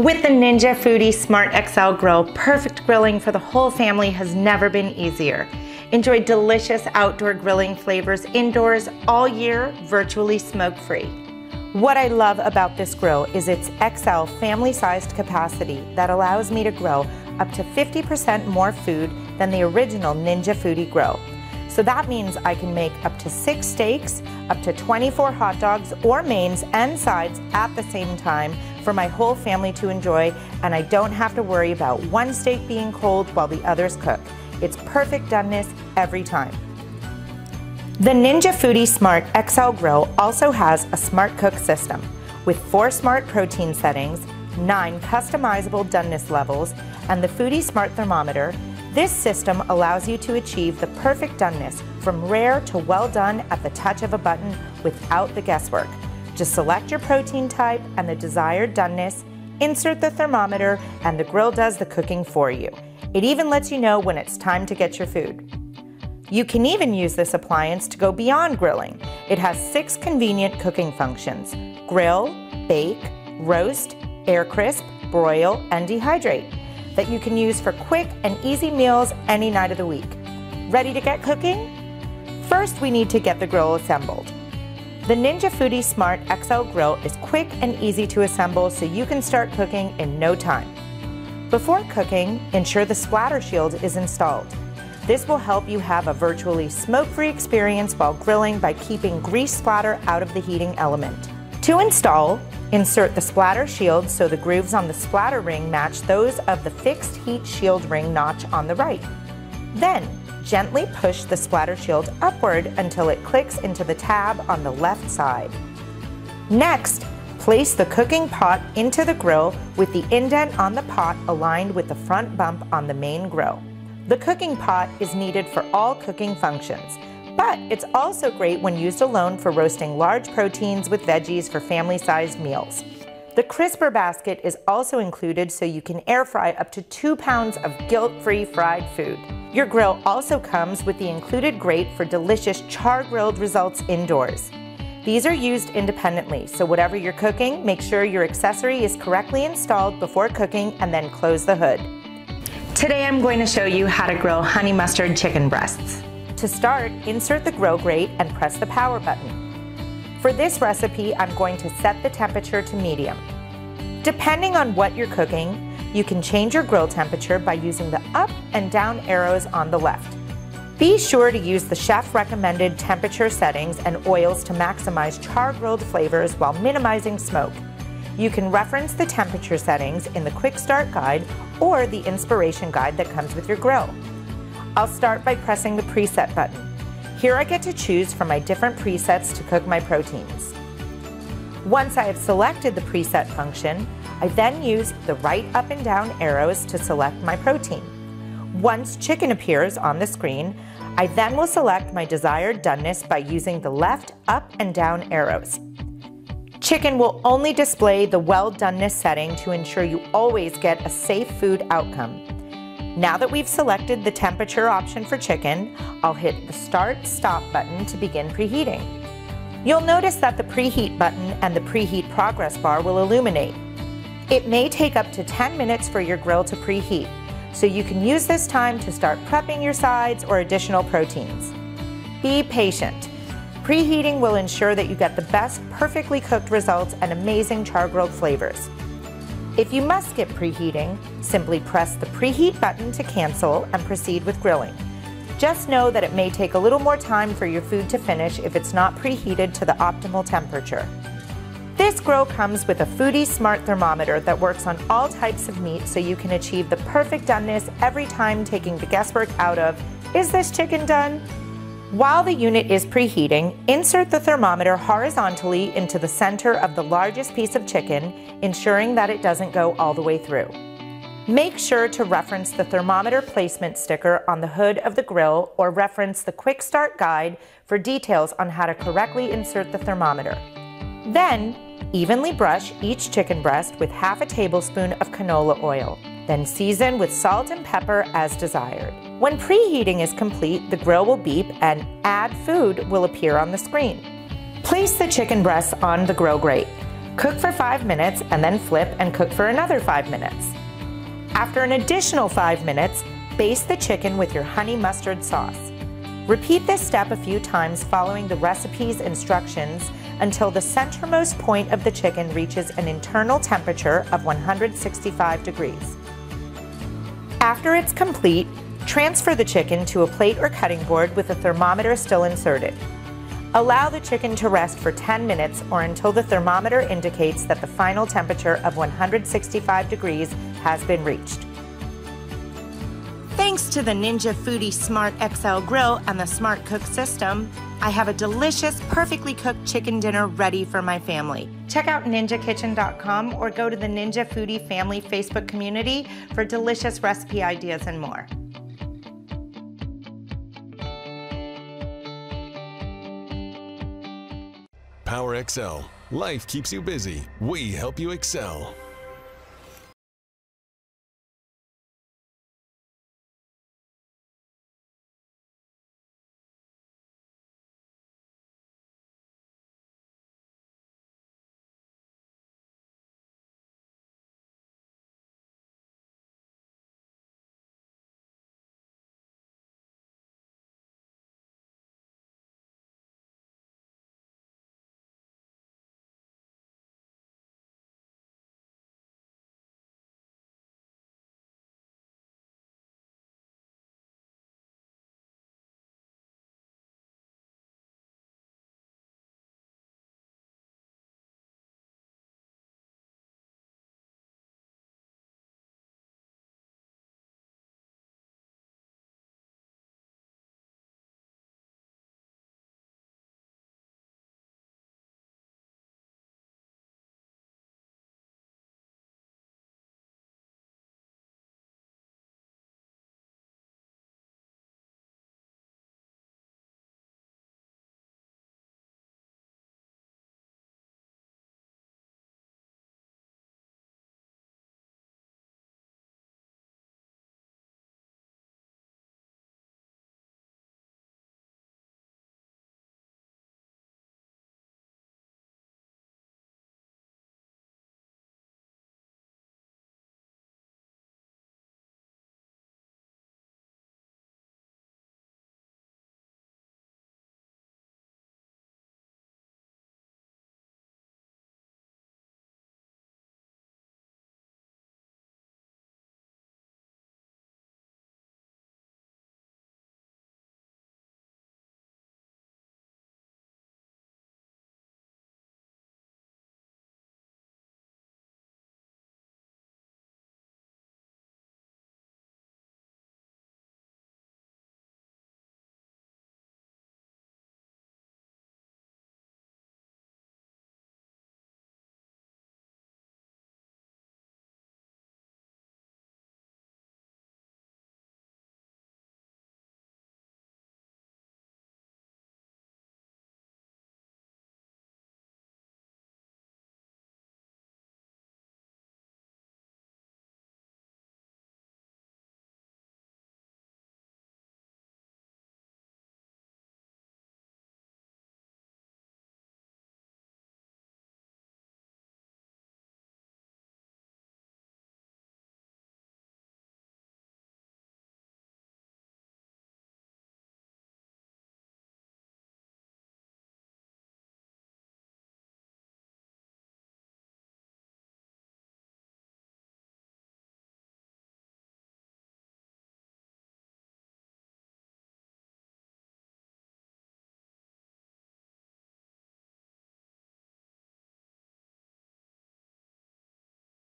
With the Ninja Foodi Smart XL Grill, perfect grilling for the whole family has never been easier. Enjoy delicious outdoor grilling flavors indoors all year, virtually smoke-free. What I love about this grill is its XL family-sized capacity that allows me to grill up to 50% more food than the original Ninja Foodi grill. So that means I can make up to 6 steaks, up to 24 hot dogs or mains and sides at the same time for my whole family to enjoy, and I don't have to worry about one steak being cold while the others cook. It's perfect doneness every time. The Ninja Foodi Smart XL Grill also has a Smart Cook system with 4 smart protein settings, 9 customizable doneness levels, and the Foodi Smart Thermometer. This system allows you to achieve the perfect doneness from rare to well done at the touch of a button without the guesswork. Just select your protein type and the desired doneness, insert the thermometer, and the grill does the cooking for you. It even lets you know when it's time to get your food. You can even use this appliance to go beyond grilling. It has 6 convenient cooking functions: grill, bake, roast, air crisp, broil, and dehydrate, that you can use for quick and easy meals any night of the week. Ready to get cooking? First, we need to get the grill assembled. The Ninja Foodi Smart XL Grill is quick and easy to assemble, so you can start cooking in no time. Before cooking, ensure the splatter shield is installed. This will help you have a virtually smoke-free experience while grilling by keeping grease splatter out of the heating element. To install, insert the splatter shield so the grooves on the splatter ring match those of the fixed heat shield ring notch on the right. Then, gently push the splatter shield upward until it clicks into the tab on the left side. Next, place the cooking pot into the grill with the indent on the pot aligned with the front bump on the main grill. The cooking pot is needed for all cooking functions, but it's also great when used alone for roasting large proteins with veggies for family-sized meals. The crisper basket is also included so you can air fry up to 2 pounds of guilt-free fried food. Your grill also comes with the included grate for delicious char-grilled results indoors. These are used independently, so whatever you're cooking, make sure your accessory is correctly installed before cooking and then close the hood. Today I'm going to show you how to grill honey mustard chicken breasts. To start, insert the grill grate and press the power button. For this recipe, I'm going to set the temperature to medium. Depending on what you're cooking, you can change your grill temperature by using the up and down arrows on the left. Be sure to use the chef recommended temperature settings and oils to maximize char-grilled flavors while minimizing smoke. You can reference the temperature settings in the quick start guide or the inspiration guide that comes with your grill. I'll start by pressing the preset button. Here I get to choose from my different presets to cook my proteins. Once I have selected the preset function, I then use the right up and down arrows to select my protein. Once chicken appears on the screen, I then will select my desired doneness by using the left up and down arrows. Chicken will only display the well doneness setting to ensure you always get a safe food outcome. Now that we've selected the temperature option for chicken, I'll hit the Start/Stop button to begin preheating. You'll notice that the preheat button and the preheat progress bar will illuminate. It may take up to 10 minutes for your grill to preheat, so you can use this time to start prepping your sides or additional proteins. Be patient. Preheating will ensure that you get the best perfectly cooked results and amazing char-grilled flavors. If you must skip preheating, simply press the preheat button to cancel and proceed with grilling. Just know that it may take a little more time for your food to finish if it's not preheated to the optimal temperature. This grill comes with a Foodi Smart Thermometer that works on all types of meat so you can achieve the perfect doneness every time, taking the guesswork out of, is this chicken done? While the unit is preheating, insert the thermometer horizontally into the center of the largest piece of chicken, ensuring that it doesn't go all the way through. Make sure to reference the thermometer placement sticker on the hood of the grill or reference the Quick Start Guide for details on how to correctly insert the thermometer. Then, evenly brush each chicken breast with half a tablespoon of canola oil. Then season with salt and pepper as desired. When preheating is complete, the grill will beep and Add Food will appear on the screen. Place the chicken breasts on the grill grate. Cook for 5 minutes and then flip and cook for another 5 minutes. After an additional 5 minutes, baste the chicken with your honey mustard sauce. Repeat this step a few times following the recipe's instructions until the centermost point of the chicken reaches an internal temperature of 165 degrees. After it's complete, transfer the chicken to a plate or cutting board with the thermometer still inserted. Allow the chicken to rest for 10 minutes or until the thermometer indicates that the final temperature of 165 degrees has been reached. Thanks to the Ninja Foodi Smart XL Grill and the Smart Cook system, I have a delicious, perfectly cooked chicken dinner ready for my family. Check out ninjakitchen.com or go to the Ninja Foodi Family Facebook community for delicious recipe ideas and more. PowerXL. Life keeps you busy. We help you excel.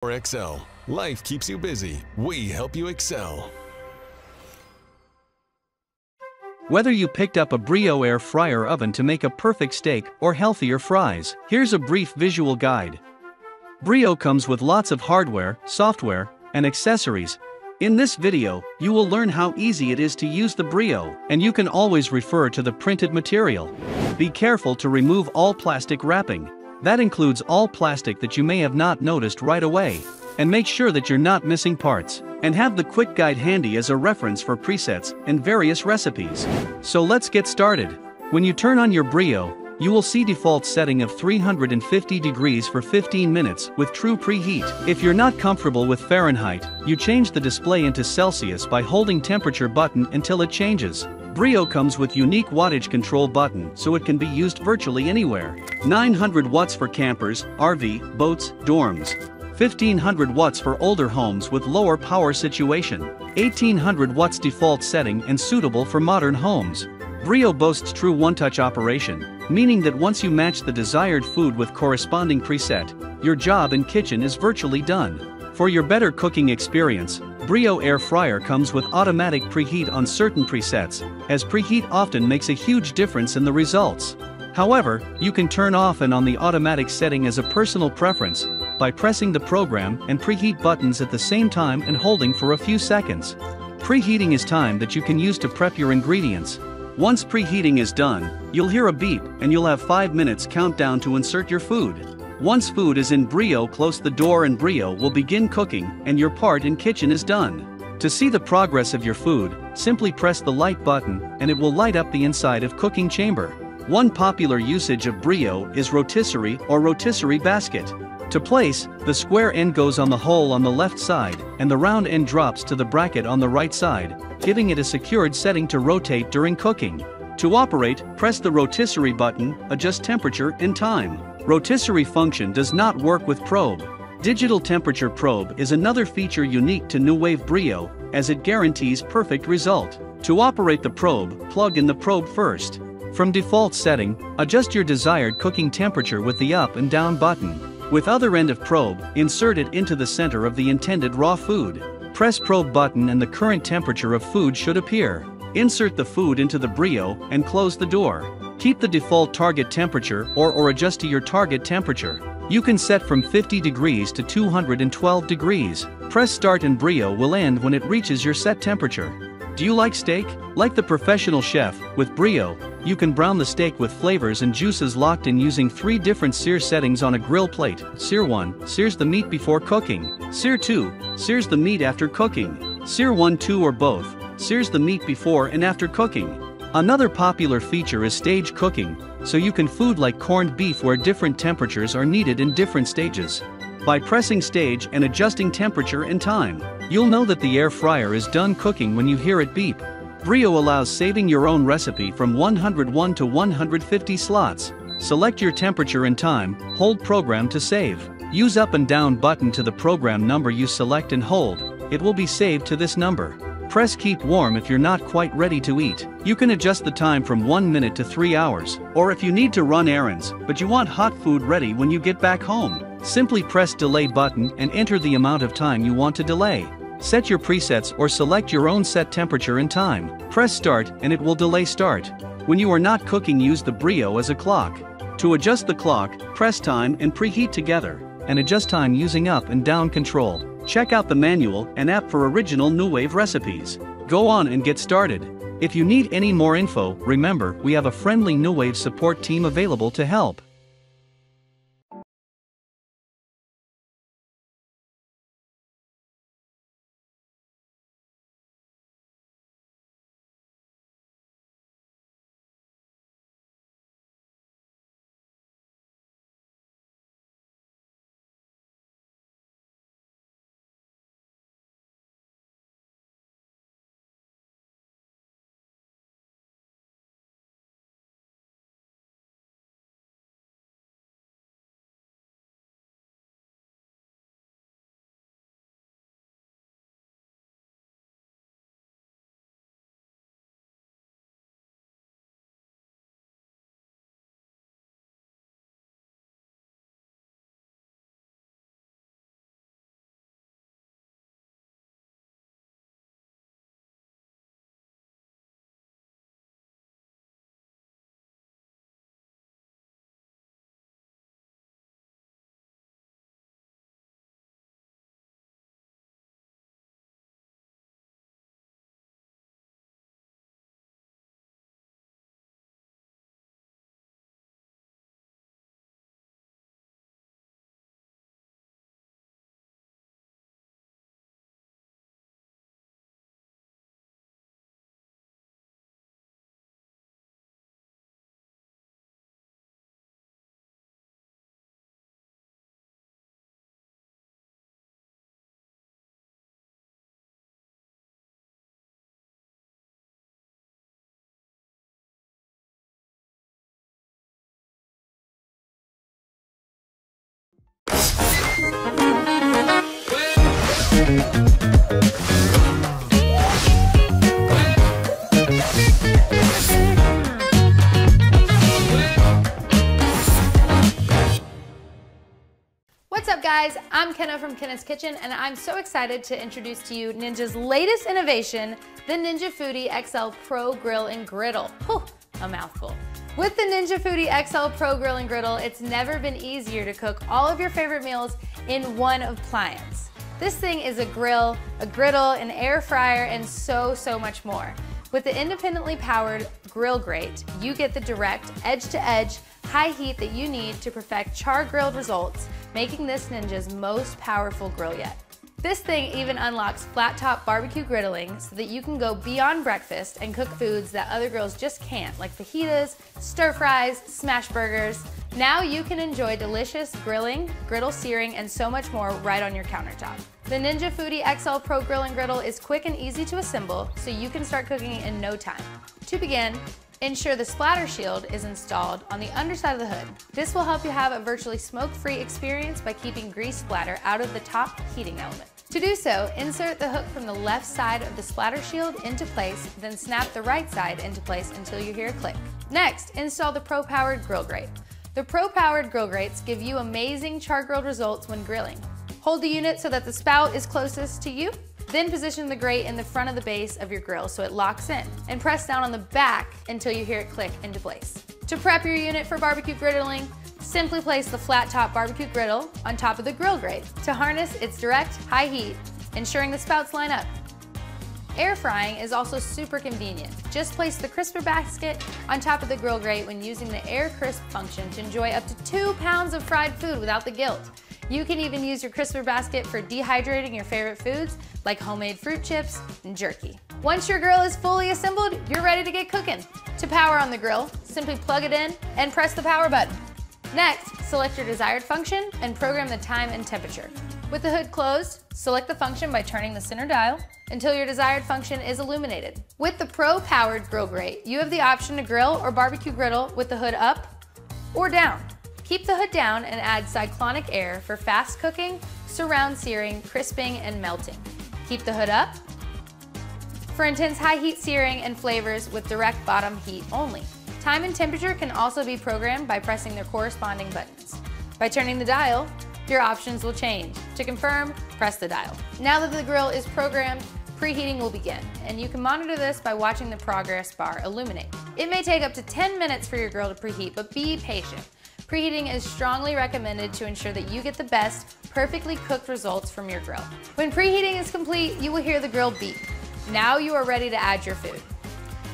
PowerXL. Life keeps you busy. We help you excel. Whether you picked up a Brio air fryer oven to make a perfect steak or healthier fries, here's a brief visual guide. Brio comes with lots of hardware, software, and accessories. In this video, you will learn how easy it is to use the Brio, and you can always refer to the printed material. Be careful to remove all plastic wrapping. That includes all plastic that you may have not noticed right away. And make sure that you're not missing parts. And have the quick guide handy as a reference for presets and various recipes. So let's get started. When you turn on your Brio, You will see default setting of 350 degrees for 15 minutes with true preheat. If you're not comfortable with Fahrenheit, you change the display into Celsius by holding temperature button until it changes. Brio comes with unique wattage control button so it can be used virtually anywhere. 900 watts for campers, RV, boats, dorms. 1500 watts for older homes with lower power situation. 1800 watts default setting and suitable for modern homes. Brio boasts true one-touch operation, meaning that once you match the desired food with corresponding preset, your job in kitchen is virtually done. For your better cooking experience, Brio air fryer comes with automatic preheat on certain presets, as preheat often makes a huge difference in the results. However, you can turn off and on the automatic setting as a personal preference by pressing the program and preheat buttons at the same time and holding for a few seconds. Preheating is time that you can use to prep your ingredients. Once preheating is done, you'll hear a beep and you'll have 5 minutes countdown to insert your food. Once food is in Brio, close the door and Brio will begin cooking and your part in kitchen is done. To see the progress of your food, simply press the light button and it will light up the inside of cooking chamber. One popular usage of Brio is rotisserie or rotisserie basket. To place, the square end goes on the hole on the left side and the round end drops to the bracket on the right side, giving it a secured setting to rotate during cooking. To operate, press the rotisserie button, adjust temperature and time. Rotisserie function does not work with probe. Digital temperature probe is another feature unique to NUWAVE Brio, as it guarantees perfect result. To operate the probe, plug in the probe first. From default setting, adjust your desired cooking temperature with the up and down button. With other end of probe, insert it into the center of the intended raw food. Press probe button and the current temperature of food should appear. Insert the food into the Brio and close the door. Keep the default target temperature or adjust to your target temperature. You can set from 50 degrees to 212 degrees. Press start and Brio will end when it reaches your set temperature. Do you like steak? Like the professional chef, with Brio, you can brown the steak with flavors and juices locked in using 3 different sear settings on a grill plate. Sear 1 sears the meat before cooking. Sear 2 sears the meat after cooking. Sear 1, 2 or both sears the meat before and after cooking. Another popular feature is stage cooking, so you can food like corned beef where different temperatures are needed in different stages. By pressing stage and adjusting temperature and time, you'll know that the air fryer is done cooking when you hear it beep. Brio allows saving your own recipe from 101 to 150 slots. Select your temperature and time, hold program to save. Use up and down button to the program number you select and hold, it will be saved to this number. Press keep warm if you're not quite ready to eat. You can adjust the time from 1 minute to 3 hours, or if you need to run errands, but you want hot food ready when you get back home. Simply press delay button and enter the amount of time you want to delay. Set your presets or select your own set temperature and time. Press start and it will delay start. When you are not cooking, use the Brio as a clock. To adjust the clock, press time and preheat together, and adjust time using up and down control. Check out the manual and app for original NUWAVE recipes. Go on and get started. If you need any more info, remember, we have a friendly NUWAVE support team available to help. What's up guys, I'm Kenna from Kenna's Kitchen and I'm so excited to introduce to you Ninja's latest innovation, the Ninja Foodi XL Pro Grill and Griddle. Whew, a mouthful. With the Ninja Foodi XL Pro Grill and Griddle, it's never been easier to cook all of your favorite meals in one appliance. This thing is a grill, a griddle, an air fryer, and so much more. With the independently powered grill grate, you get the direct, edge-to-edge, high heat that you need to perfect char-grilled results, making this Ninja's most powerful grill yet. This thing even unlocks flat-top barbecue griddling so that you can go beyond breakfast and cook foods that other grills just can't, like fajitas, stir-fries, smash burgers. Now you can enjoy delicious grilling, griddle searing, and so much more right on your countertop. The Ninja Foodi XL Pro Grill and Griddle is quick and easy to assemble, so you can start cooking in no time. To begin, ensure the splatter shield is installed on the underside of the hood. This will help you have a virtually smoke-free experience by keeping grease splatter out of the top heating element. To do so, insert the hook from the left side of the splatter shield into place, then snap the right side into place until you hear a click. Next, install the Pro-powered grill grate. The Pro-powered grill grates give you amazing char-grilled results when grilling. Hold the unit so that the spout is closest to you. Then position the grate in the front of the base of your grill so it locks in, and press down on the back until you hear it click into place. To prep your unit for barbecue griddling, simply place the flat top barbecue griddle on top of the grill grate to harness its direct high heat, ensuring the spouts line up. Air frying is also super convenient. Just place the crisper basket on top of the grill grate when using the Air Crisp function to enjoy up to 2 pounds of fried food without the guilt. You can even use your crisper basket for dehydrating your favorite foods like homemade fruit chips and jerky. Once your grill is fully assembled, you're ready to get cooking. To power on the grill, simply plug it in and press the power button. Next, select your desired function and program the time and temperature. With the hood closed, select the function by turning the center dial until your desired function is illuminated. With the Pro-powered grill grate, you have the option to grill or barbecue griddle with the hood up or down. Keep the hood down and add cyclonic air for fast cooking, surround searing, crisping, and melting. Keep the hood up for intense high heat searing and flavors with direct bottom heat only. Time and temperature can also be programmed by pressing their corresponding buttons. By turning the dial, your options will change. To confirm, press the dial. Now that the grill is programmed, preheating will begin, and you can monitor this by watching the progress bar illuminate. It may take up to 10 minutes for your grill to preheat, but be patient. Preheating is strongly recommended to ensure that you get the best, perfectly cooked results from your grill. When preheating is complete, you will hear the grill beep. Now you are ready to add your food.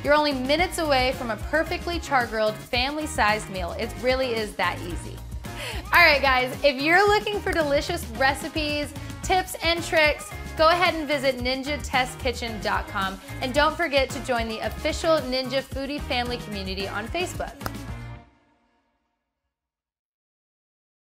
You're only minutes away from a perfectly char-grilled, family-sized meal. It really is that easy. All right, guys, if you're looking for delicious recipes, tips, and tricks, go ahead and visit ninjatestkitchen.com, and don't forget to join the official Ninja Foodi family community on Facebook.